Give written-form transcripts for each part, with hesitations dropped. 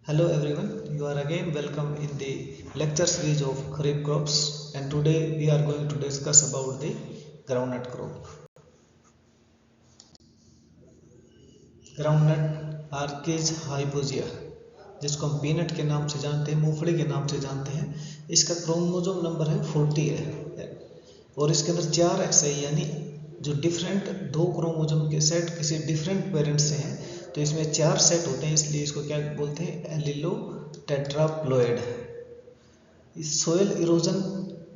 Hello everyone, you are again welcome in the lecture series of Kharif crops, and today we are going to discuss about the groundnut crop. Groundnut Arachis hypogaea, जिसको हम peanut के नाम से जानते हैं, मूंगफली के नाम से जानते हैं, इसका क्रोमोसोम नंबर है 40 है और इसके अंदर 4 एक्स है, यानी जो डिफरेंट दो क्रोमोसोम के सेट किसी डिफरेंट पेरेंट्स से हैं, तो इसमें 4 सेट होते हैं, इसलिए इसको क्या बोलते हैं, एलिलो टेट्राप्लोइड। इस सोयल इरोजन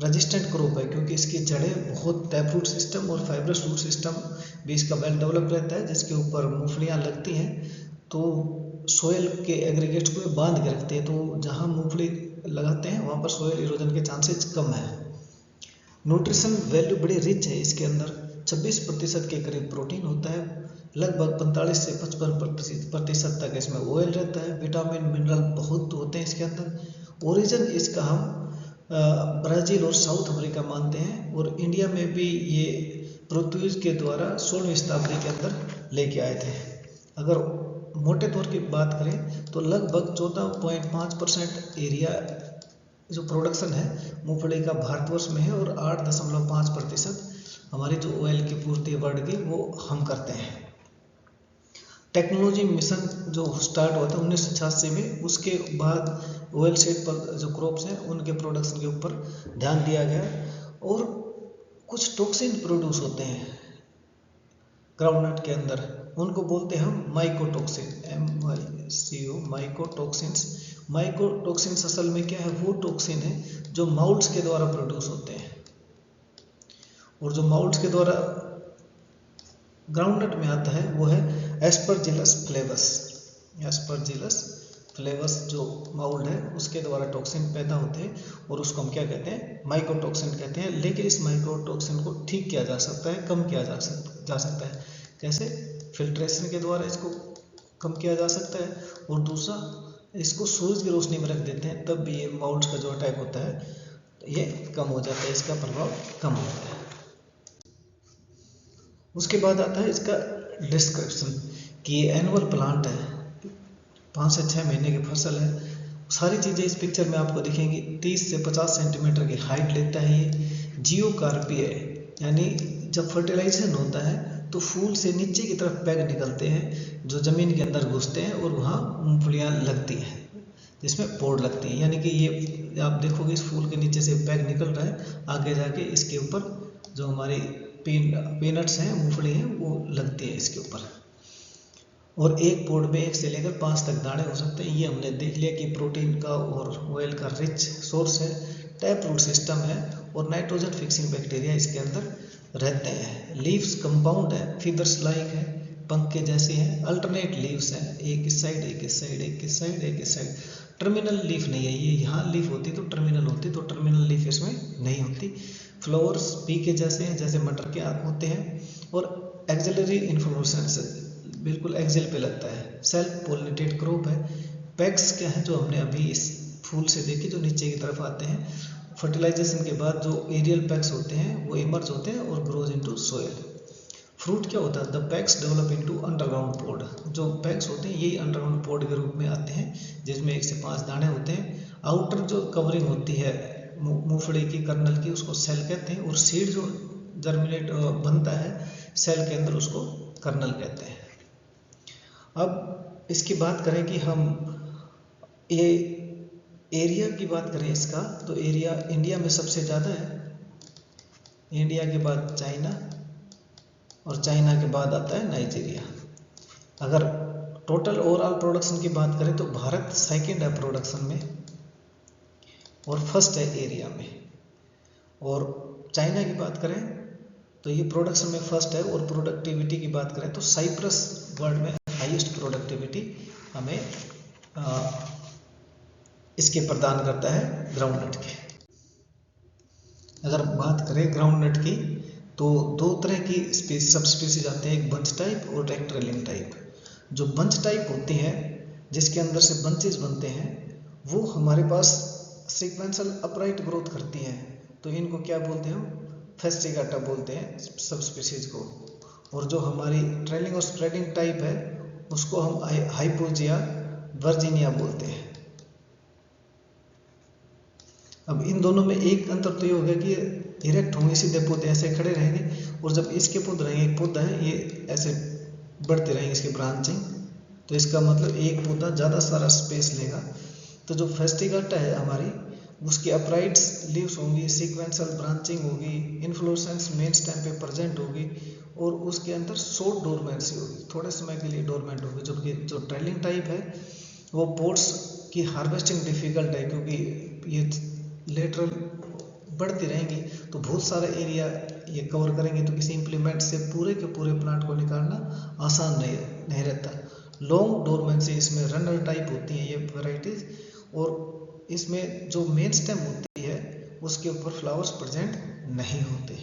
रेजिस्टेंट क्रॉप है क्योंकि इसकी जड़ें बहुत टैप रूट सिस्टम और फाइब्रस रूट सिस्टम भी इसका वेल डेवलप रहता है, जिसके ऊपर मूंगफलियाँ लगती हैं तो सोयल के एग्रीगेट्स को बांध के रखते हैं, तो जहाँ मूंगफली लगाते हैं वहाँ पर सोयल इरोजन के चांसेस कम है। न्यूट्रिशन वैल्यू बड़ी रिच है, इसके अंदर 26% के करीब प्रोटीन होता है, लगभग 45 से 55% तक इसमें ऑयल रहता है, विटामिन मिनरल बहुत होते हैं इसके अंदर। ओरिजिन इसका हम ब्राज़ील और साउथ अमेरिका मानते हैं और इंडिया में भी ये पोर्तुगीज के द्वारा 16वीं शताब्दी के अंदर लेके आए थे। अगर मोटे तौर की बात करें तो लगभग 14.5% एरिया जो प्रोडक्शन है मूंगफली का भारतवर्ष में है और 8.5% हमारी जो ऑयल की पूर्ति वर्ल्ड की वो हम करते हैं। टेक्नोलॉजी मिशन जो स्टार्ट हुआ था 1986 में, उसके बाद ऑयल सीड पर जो क्रॉप्स हैं उनके प्रोडक्शन के ऊपर ध्यान दिया गया और कुछ टॉक्सिन प्रोड्यूस होते हैं ग्राउंडनट के अंदर, उनको बोलते हैं हम माइकोटॉक्सिन, MYCO, माइकोटॉक्सिन्स। माइकोटॉक्सिन्स असल में क्या है, वो टॉक्सिन है जो माउल्ट्स के द्वारा प्रोड्यूस होते हैं और जो माउल्ट्स के द्वारा ग्राउंडनट में आता है वो है एस्परजिलस फ्लेवस। एस्परजिलस फ्लेवस जो माउल्ड है उसके द्वारा टॉक्सिन पैदा होते हैं और उसको हम क्या कहते हैं, माइकोटॉक्सिन कहते हैं। लेकिन इस माइकोटॉक्सिन को ठीक किया जा सकता है, कम किया जा सकता है। कैसे? फिल्ट्रेशन के द्वारा इसको कम किया जा सकता है और दूसरा इसको सूरज की रोशनी में रख देते हैं, तब भी ये माउल्ड्स का जो अटैक होता है ये कम हो जाता है, इसका प्रभाव कम होता है। उसके बाद आता है इसका डिस्क्रिप्शन कि ये एनुअल प्लांट है, 5 से 6 महीने की फसल है। सारी चीज़ें इस पिक्चर में आपको दिखेंगी। 30 से 50 सेंटीमीटर की हाइट लेता है ये। जियोकार्पीय है, यानी जब फर्टिलाइजेशन होता है तो फूल से नीचे की तरफ पैग निकलते हैं जो ज़मीन के अंदर घुसते हैं और वहाँ मूंगफलियाँ लगती हैं जिसमें पोड़ लगती है, यानी कि ये आप देखोगे इस फूल के नीचे से पैग निकल रहा है, आगे जाके इसके ऊपर जो हमारी पीनट्स हैं, मूंगफली हैं, वो लगती है इसके ऊपर। और एक पोड में 1 से लेकर 5 तक दाने हो सकते हैं। ये हमने देख लिया कि प्रोटीन का और ऑयल का रिच सोर्स है, टैप रूट सिस्टम है और नाइट्रोजन फिक्सिंग बैक्टीरिया इसके अंदर रहते हैं। लीव्स कंपाउंड है, फीदर्स लाइक है, पंख के जैसे हैं, अल्टरनेट लीव्स हैं, एक इस साइड एक इस साइड, एक इस साइड एक इस साइड। टर्मिनल लीफ नहीं है, ये यहाँ लीफ होती तो टर्मिनल होती, तो टर्मिनल लीफ इसमें नहीं होती। फ्लावर्स पी के जैसे हैं, जैसे मटर के होते हैं और एक्सिलरी इन्फ्लोरेसेंस बिल्कुल एक्सिल पे लगता है। सेल्फ पोलिनेटेड क्रॉप है। पैक्स क्या है जो हमने अभी इस फूल से देखे जो नीचे की तरफ आते हैं, फर्टिलाइजेशन के बाद जो एरियल पैक्स होते हैं वो इमर्ज होते हैं और ग्रोज इनटू सोयल। फ्रूट क्या होता है, the pegs develop into underground pod. जो पैक्स होते हैं यही अंडरग्राउंड पोड के रूप में आते हैं जिसमें 1 से 5 दाने होते हैं। आउटर जो कवरिंग होती है मूंगफली की कर्नल की, उसको सेल कहते हैं और सीड जो जर्मिनेट बनता है सेल के अंदर, उसको कर्नल कहते हैं। अब इसकी बात करें कि हम ये एरिया की बात करें इसका, तो एरिया इंडिया में सबसे ज़्यादा है, इंडिया के बाद चाइना और चाइना के बाद आता है नाइजीरिया। अगर टोटल ओवरऑल प्रोडक्शन की बात करें तो भारत सेकंड है प्रोडक्शन में और फर्स्ट है एरिया में। और चाइना की बात करें तो ये प्रोडक्शन में फर्स्ट है और प्रोडक्टिविटी की बात करें तो साइप्रस वर्ल्ड में हाईएस्ट प्रोडक्टिविटी हमें इसके प्रदान करता है ग्राउंडनट के। अगर बात करें ग्राउंडनट की तो 2 तरह की सब स्पीसीज आते हैं, एक बंच टाइप और एक ट्रेलिंग टाइप। जो बंच टाइप होती हैं जिसके अंदर से बंचेज बनते हैं वो हमारे पास सीक्वेंशियल अपराइट ग्रोथ करती हैं, तो इनको क्या बोलते हैं हम, फेस्टिगाटा बोलते हैं सब स्पीसीज को। और जो हमारी ट्रेलिंग और स्प्रेडिंग टाइप है उसको हम हाइपोजिया वर्जीनिया बोलते हैं। अब इन दोनों में एक अंतर तो ये हो गया कि इरेक्ट होंगे, सीधे पौधे ऐसे खड़े रहेंगे, और जब इसके पौधे रहेंगे, एक पौधा है ये ऐसे बढ़ते रहेंगे इसकी ब्रांचिंग, तो इसका मतलब एक पौधा ज़्यादा सारा स्पेस लेगा। तो जो फेस्टिगेटा है हमारी, उसकी अपराइट्स लीव्स होंगी, सीक्वेंशियल ब्रांचिंग होगी, इन्फ्लोरेसेंस मेन स्टेम पे प्रेजेंट होगी, और उसके अंदर शॉर्ट डोरमेंसी होगी, थोड़े समय के लिए डोरमेंट होगी। जबकि जो ट्रेलिंग टाइप है वो पोर्ट्स की हार्वेस्टिंग डिफिकल्ट है, क्योंकि ये लेटरल बढ़ती रहेंगी तो बहुत सारा एरिया ये कवर करेंगे, तो किसी इम्प्लीमेंट से पूरे के पूरे प्लांट को निकालना आसान नहीं रहता। लॉन्ग डोरमेंसी इसमें रनर टाइप होती हैं ये वैरायटीज, और इसमें जो मेन स्टेम होती है उसके ऊपर फ्लावर्स प्रेजेंट नहीं होते।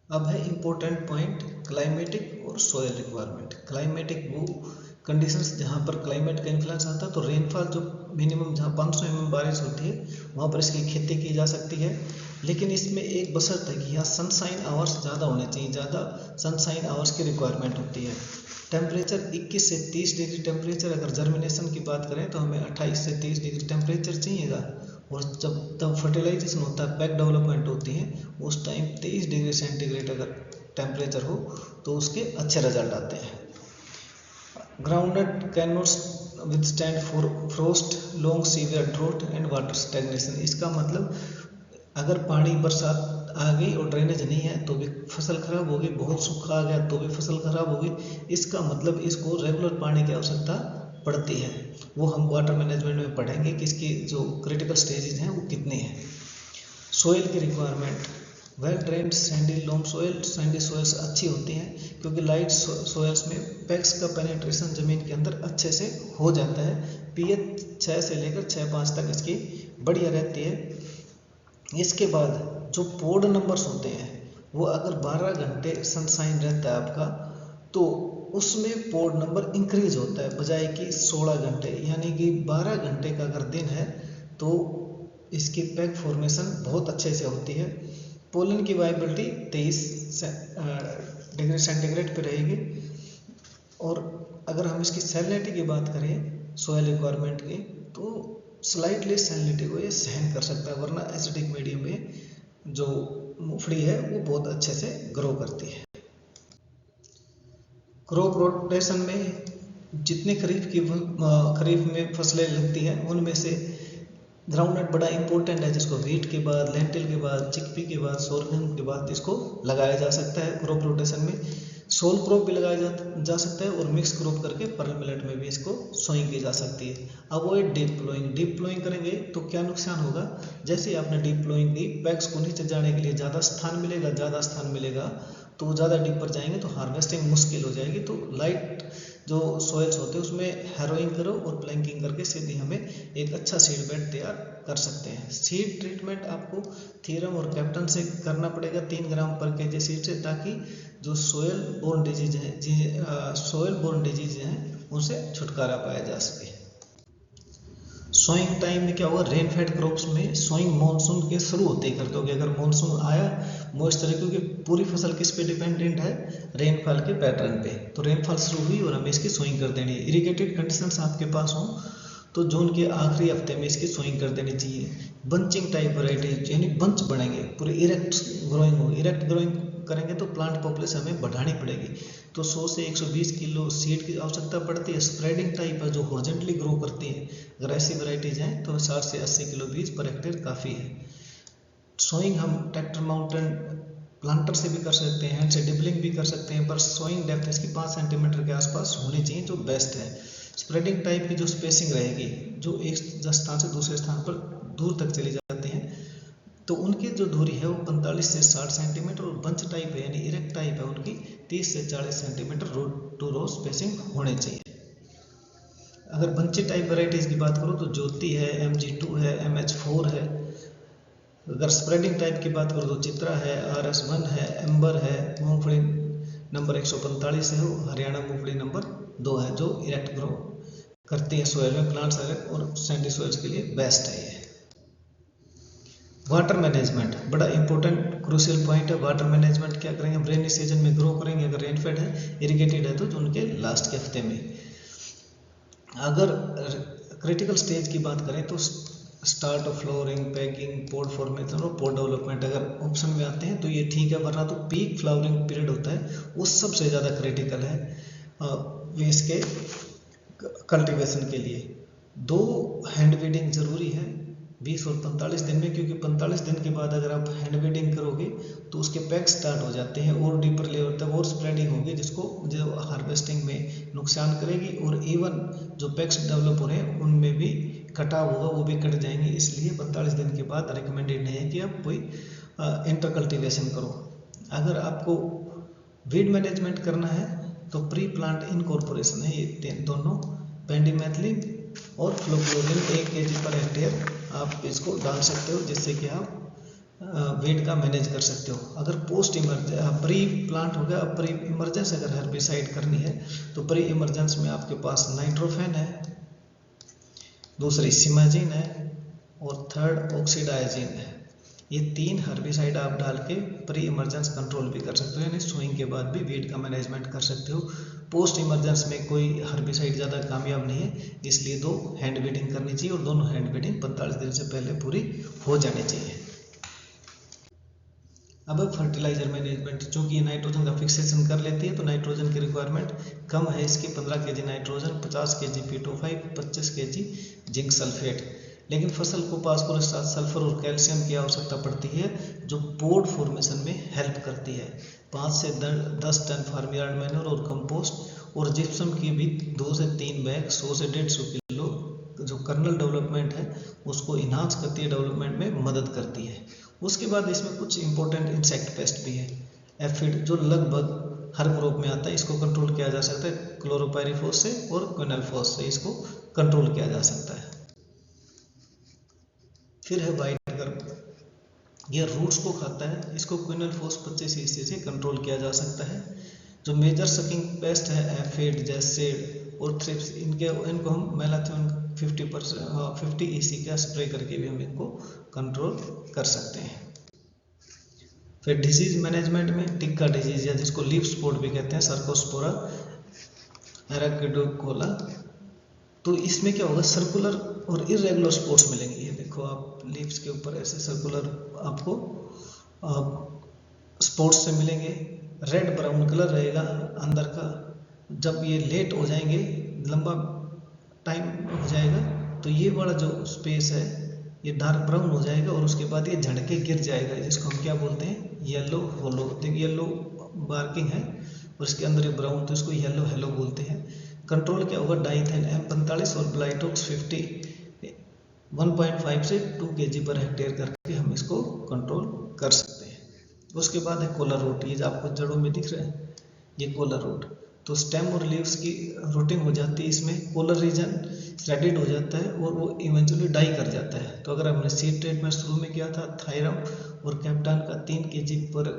अब है इम्पोर्टेंट पॉइंट क्लाइमेटिक और सोयल रिक्वायरमेंट। क्लाइमेटिक वो कंडीशंस जहाँ पर क्लाइमेट का इन्फ्लुएंस आता है, तो रेनफॉल जो मिनिमम जहाँ 500 mm बारिश होती है वहाँ पर इसकी खेती की जा सकती है। लेकिन इसमें एक बशर्त है कि यहाँ सनशाइन आवर्स ज़्यादा होने चाहिए, ज़्यादा सनशाइन आवर्स की रिक्वायरमेंट होती है। टेम्परेचर 21 से 30 डिग्री टेम्परेचर, अगर जर्मिनेशन की बात करें तो हमें 28 से 30 डिग्री टेम्परेचर चाहिएगा, और तब फर्टिलाइजेशन होता है, पैक डेवलपमेंट होती है, उस टाइम 23 डिग्री सेंटीग्रेड अगर टेम्परेचर हो तो उसके अच्छे रिजल्ट आते हैं। Groundnut can not withstand frost, long severe drought and water stagnation. इसका मतलब अगर पानी बरसात आ गई और ड्रेनेज नहीं है तो भी फसल खराब होगी, बहुत सूखा आ गया तो भी फसल खराब होगी। इसका मतलब इसको रेगुलर पानी की आवश्यकता पड़ती है। वो हम वाटर मैनेजमेंट में पढ़ेंगे कि इसकी जो क्रिटिकल स्टेजेस हैं वो कितने हैं। सोइल की रिक्वायरमेंट, वेल ड्रेन्ड सैंडी लोम सोइल, सैंडी सोइल्स अच्छी होती हैं क्योंकि लाइट सोइल्स में पैक्स का पेनिट्रेशन ज़मीन के अंदर अच्छे से हो जाता है। पीएच 6 से लेकर 6.5 तक इसकी बढ़िया रहती है। इसके बाद जो पोड नंबर्स होते हैं वो अगर 12 घंटे सनशाइन रहता है आपका, तो उसमें पोड नंबर इंक्रीज होता है बजाय कि 16 घंटे, यानी कि 12 घंटे का अगर दिन है तो इसकी पैक फॉर्मेशन बहुत अच्छे से होती है। पोलन की वाइबिलिटी 23 डिग्री सेंटीग्रेड पे रहेगी। और अगर हम इसकी सैलिनिटी की बात करें सोयल रिक्वायरमेंट की, तो स्लाइटली सैलिनिटी को ये सहन कर सकता है, वरना एसिडिक मीडियम में जो मूंगफली है वो बहुत अच्छे से ग्रो करती है। क्रॉप रोटेशन में जितने खरीफ में फसलें लगती हैं उनमें से ग्राउंडनट बड़ा इंपॉर्टेंट है, जिसको वीट के बाद, लेंटिल के बाद, चिकपी के बाद, सोरगम के बाद इसको लगाया जा सकता है। क्रॉप रोटेशन में सोल क्रॉप भी लगाया जा सकता है और मिक्स क्रॉप करके पर्ल मिलेट में भी इसको सोइंग की जा सकती है। Avoid deep ploughing. Deep ploughing करेंगे तो क्या नुकसान होगा, जैसे ही आपने डीप प्लोइंग की, पैक्स को नीचे जाने के लिए ज़्यादा स्थान मिलेगा तो ज़्यादा डीप पर जाएंगे तो हार्वेस्टिंग मुश्किल हो जाएगी। तो लाइट जो सोइल्स होते हैं उसमें हैरोइंग करो और प्लैंकिंग करके सीधे हमें एक अच्छा सीड बेड तैयार कर सकते हैं। सीड ट्रीटमेंट आपको थीरम और कैप्टन से करना पड़ेगा 3 ग्राम पर केजी सीड से, ताकि जो सोयल बोर्न डिजीज हैं उनसे छुटकारा पाया जा सके। सोइंग टाइम में क्या होगा, रेन फेड क्रॉप्स में सोइंग मानसून के शुरू होते ही करते होगे। अगर मानसून आया मॉइस्चर, क्योंकि पूरी फसल किस पे डिपेंडेंट है, रेनफॉल के पैटर्न पे, तो रेनफॉल शुरू हुई और हमें इसकी सोइंग कर देनी है। इरिगेटेड कंडीशंस आपके पास हों तो जून के आखिरी हफ्ते में इसकी सोइंग कर देनी चाहिए। बंचिंग टाइप वैरायटी यानी बंच बढ़ेंगे, पूरे इरेक्ट ग्रोइंग होगी। इरेक्ट ग्रोइंग करेंगे तो प्लांट पॉपुलेशन हमें बढ़ानी पड़ेगी, तो 100 से 120 किलो सीड की आवश्यकता पड़ती है। स्प्रेडिंग टाइप है जो हॉरिजॉन्टली ग्रो करती है, अगर ऐसी वैरायटीज हैं तो 60 से 80 किलो बीज पर हेक्टेयर काफ़ी है। सोइंग हम ट्रैक्टर माउंटेन प्लांटर से भी कर सकते हैं, हैंड से डिबलिंग भी कर सकते हैं, पर सोइंग डेप्थ इसकी 5 सेंटीमीटर के आसपास होनी चाहिए जो बेस्ट है। स्प्रेडिंग टाइप की जो स्पेसिंग रहेगी, जो एक स्थान से दूसरे स्थान पर दूर तक चली जाती हैं, तो उनकी जो दूरी है वो 45 से 60 सेंटीमीटर, और बंच टाइप है यानी इरेक्ट टाइप है उनकी 30 से 40 centimetre row to row spacing होने चाहिए। अगर बंची टाइप वैरायटीज़ की बात करो तो ज्योति है, MG2 है, MH4 है। अगर स्प्रेडिंग टाइप की बात करो तो चित्रा है, RS1 है, एम्बर है। मूंगफली नंबर 145 है, हरियाणा मूंगफली नंबर 2 है जो इरेक्ट ग्रो करती है सोयल में, प्लांट्स और सैंडी सोइल्स के लिए बेस्ट है ये। वाटर मैनेजमेंट बड़ा इंपॉर्टेंट क्रूशियल पॉइंट है। वाटर मैनेजमेंट क्या करेंगे, हम रेनी सीजन में ग्रो करेंगे, अगर रेनफेड है, इरिगेटेड है तो उनके लास्ट के हफ्ते में। अगर क्रिटिकल स्टेज की बात करें तो start of flowering, pegging, pod formation और पोड डेवलपमेंट अगर ऑप्शन में आते हैं तो ये ठीक है, वरना तो पीक फ्लावरिंग पीरियड होता है वो सबसे ज़्यादा क्रिटिकल है वेस के कल्टीवेशन के लिए। 2 हैंड वीडिंग ज़रूरी है 20 और 45 दिन में, क्योंकि 45 दिन के बाद अगर आप हैंड वीडिंग करोगे तो उसके पैक स्टार्ट हो जाते हैं और डीपर लेवल तक और स्प्रेडिंग होगी, जिसको जो हार्वेस्टिंग में नुकसान करेगी, और इवन जो पैक्स डेवलप हो रहे हैं उनमें भी कटाव होगा, वो भी कट जाएंगे। इसलिए 45 दिन के बाद रिकमेंडेड नहीं है कि आप कोई इंटर कल्टीवेशन करो। अगर आपको वीड मैनेजमेंट करना है तो प्री प्लांट इनकॉर्पोरेशन है, ये दोनों पेंडिमेथलिन और फ्लोक्लोरिन 1 kg पर हेक्टेयर आप इसको डाल सकते हो, जिससे कि आप वीड का मैनेज कर सकते हो। अगर पोस्ट प्री प्लांट हो गया, प्री इमरजेंस अगर हर्बिसाइड करनी है तो प्री इमरजेंस में आपके पास नाइट्रोफेन है, दूसरी सिमाजिन है और थर्ड ऑक्सीडाइजिन है। ये 3 हर्बिसाइड आप डाल के प्री इमरजेंस कंट्रोल भी कर सकते हो, यानी सोइंग के बाद भी वीड का मैनेजमेंट कर सकते हो। पोस्ट इमरजेंस में कोई हर्बिसाइड ज़्यादा कामयाब नहीं है, इसलिए 2 हैंड वीडिंग करनी चाहिए और दोनों हैंड वीडिंग 45 दिन से पहले पूरी हो जानी चाहिए। अब फर्टिलाइजर मैनेजमेंट, चूँकि नाइट्रोजन का फिक्सेशन कर लेती है तो नाइट्रोजन की रिक्वायरमेंट कम है इसकी, 15 kg nitrogen, 50 kg P2O5, 25 kg zinc sulphate. लेकिन फसल को फास्फोरस, सल्फर और कैल्शियम की आवश्यकता पड़ती है, जो पोड फॉर्मेशन में हेल्प करती है। 5 से 10 टन फार्म यार्ड मैन्योर और कंपोस्ट और जिप्सम की भी 2 से 3 बैग 100 से 150 किलो जो कर्नल डेवलपमेंट है उसको इन्हांस करती है, डेवलपमेंट में मदद करती है। उसके बाद इसमें कुछ इंपॉर्टेंट इंसेक्ट पेस्ट भी है। एफिड जो लगभग हर क्रॉप में आता है, इसको कंट्रोल किया जा सकता है क्लोरोपाइरीफॉस से और क्विनलफॉस से, इसको कंट्रोल किया जा सकता है। फिर है वाइट गर्म, यह रूट्स को खाता है, इसको क्विनलफॉस 25 EC से कंट्रोल किया जा सकता है। जो मेजर सकिंग पेस्ट है एफिड, जैसेड और थ्रिप्स, इनको हम मेलाथियोन 50 EC का स्प्रे करके भी हम इनको कंट्रोल कर सकते हैं। फिर डिजीज मैनेजमेंट में टिक्का डिजीज, या जिसको लीफ स्पॉट भी कहते हैं, सर्कोस्पोरा एराकिडोकोला, तो इसमें क्या होगा, सर्कुलर और इरेगुलर स्पॉट्स मिलेंगे। ये देखो आप लीव्स के ऊपर ऐसे सर्कुलर आपको स्पॉट्स से मिलेंगे, रेड ब्राउन कलर रहेगा अंदर का। जब ये लेट हो जाएंगे, लंबा टाइम हो जाएगा, तो ये वाला जो स्पेस है ये डार्क ब्राउन हो जाएगा और उसके बाद ये झड़ के गिर जाएगा, जिसको हम क्या बोलते हैं, येलो होलो। देखिए येलो मार्किंग है और इसके अंदर ये ब्राउन, तो इसको येलो हेलो बोलते हैं। कंट्रोल क्या होगा, डाइथेन M45 और ब्लाइटोक्स 50 1.5 से 2 kg पर हेक्टेयर करके हम इसको कंट्रोल कर सकते हैं। उसके बाद है कोलर रूट, ये जो आपको जड़ों में दिख रहा है ये कोलर रूट, तो स्टेम और लीव्स की रूटिंग हो जाती है, इसमें कोलर रीजन श्रेडेड हो जाता है और वो इवेंचुअली डाई कर जाता है। तो अगर हमने सीड ट्रीटमेंट शुरू में किया था थायरम और कैप्टान का 3 kg पर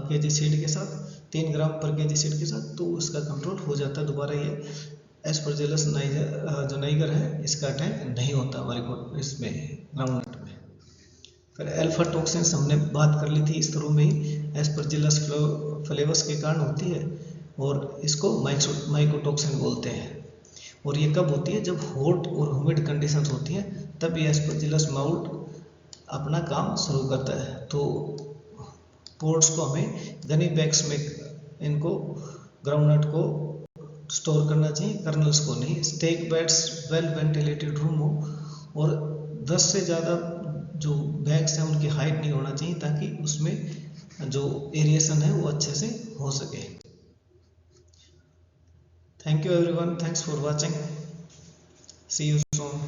kg सीड के साथ, 3 ग्राम पर kg सीड के साथ, तो उसका कंट्रोल हो जाता है। दोबारा ये एस्परजिलस नाइगर जो नाइगर है इसका अटैक नहीं होता हमारे को इसमें ग्राउंडनट में। फिर अल्फा टॉक्सिन्स हमने बात कर ली थी इस तरह में ही, एस्परजिलस फ्लेवस के कारण होती है और इसको माइकोटॉक्सिन बोलते हैं। और ये कब होती है, जब हॉट और ह्यूमिड कंडीशंस होती हैं, तब ये एस्परजिलस माउट अपना काम शुरू करता है। तो पोर्ट्स को हमें गनी बैग्स में इनको ग्राउंडनट को स्टोर करना चाहिए, कर्नल्स को नहीं। Stake beds well ventilated room हो और 10 से ज़्यादा जो बैग्स हैं उनकी हाइट नहीं होना चाहिए, ताकि उसमें जो एरिएशन है वो अच्छे से हो सके। Thank you everyone, thanks for watching, see you soon.